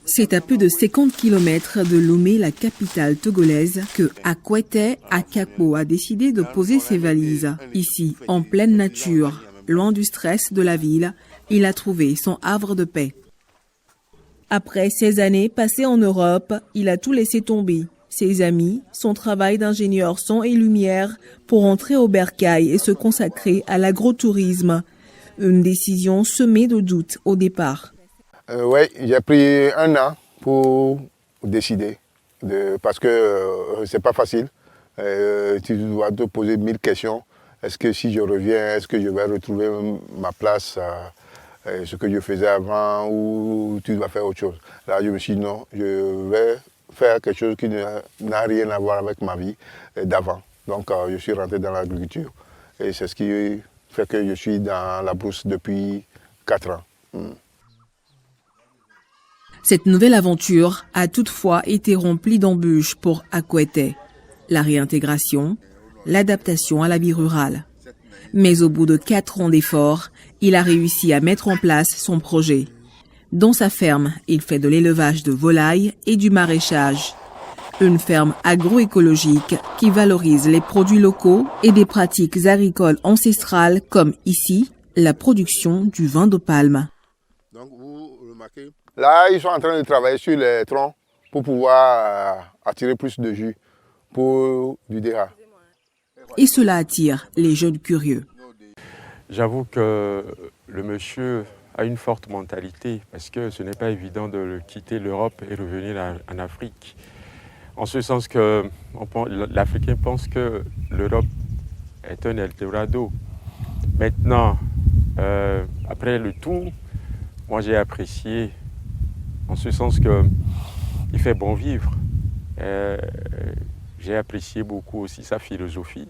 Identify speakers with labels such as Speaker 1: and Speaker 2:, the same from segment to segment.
Speaker 1: C'est à plus de 50 km de Lomé, la capitale togolaise, que Akwete Akakpo a décidé de poser ses valises. Ici, en pleine nature, loin du stress de la ville, il a trouvé son havre de paix. Après 16 années passées en Europe, il a tout laissé tomber. Ses amis, son travail d'ingénieur son et lumière pour entrer au bercail et se consacrer à l'agrotourisme. Une décision semée de doutes au départ.
Speaker 2: Oui, j'ai pris un an pour décider, parce que c'est pas facile. Tu dois te poser 1000 questions. Est-ce que si je reviens, est-ce que je vais retrouver ma place, ce que je faisais avant, ou tu dois faire autre chose? Là, je me suis dit non, je vais faire quelque chose qui n'a rien à voir avec ma vie d'avant. Donc, je suis rentré dans l'agriculture. Et c'est ce qui fait que je suis dans la brousse depuis 4 ans.
Speaker 1: Cette nouvelle aventure a toutefois été remplie d'embûches pour Akwete. La réintégration, l'adaptation à la vie rurale. Mais au bout de 4 ans d'efforts, il a réussi à mettre en place son projet. Dans sa ferme, il fait de l'élevage de volailles et du maraîchage. Une ferme agroécologique qui valorise les produits locaux et des pratiques agricoles ancestrales comme ici, la production du vin de palme.
Speaker 2: Donc vous remarquez, là, ils sont en train de travailler sur les troncs pour pouvoir attirer plus de jus pour du DH.
Speaker 1: Et cela attire les jeunes curieux.
Speaker 3: J'avoue que le monsieur a une forte mentalité parce que ce n'est pas évident de quitter l'Europe et revenir en Afrique. En ce sens que l'Africain pense que l'Europe est un Eldorado. Maintenant, après le tour, moi j'ai apprécié en ce sens qu'il fait bon vivre. J'ai apprécié beaucoup aussi sa philosophie.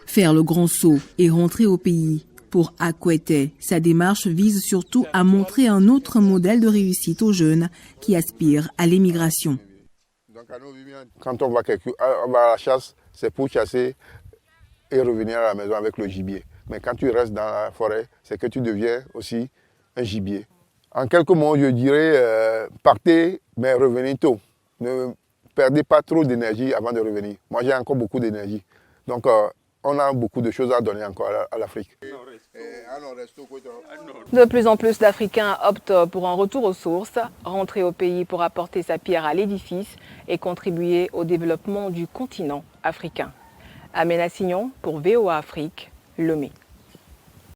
Speaker 1: Faire le grand saut et rentrer au pays. Pour Akwete, sa démarche vise surtout à montrer un autre modèle de réussite aux jeunes qui aspirent à l'émigration.
Speaker 2: Quand on va à la chasse, c'est pour chasser et revenir à la maison avec le gibier. Mais quand tu restes dans la forêt, c'est que tu deviens aussi un gibier. En quelques mots, je dirais, partez, mais revenez tôt. Ne perdez pas trop d'énergie avant de revenir. Moi, j'ai encore beaucoup d'énergie. Donc, on a beaucoup de choses à donner encore à l'Afrique.
Speaker 4: De plus en plus d'Africains optent pour un retour aux sources, rentrer au pays pour apporter sa pierre à l'édifice et contribuer au développement du continent africain. Amena Signon pour VOA Afrique, Lomé.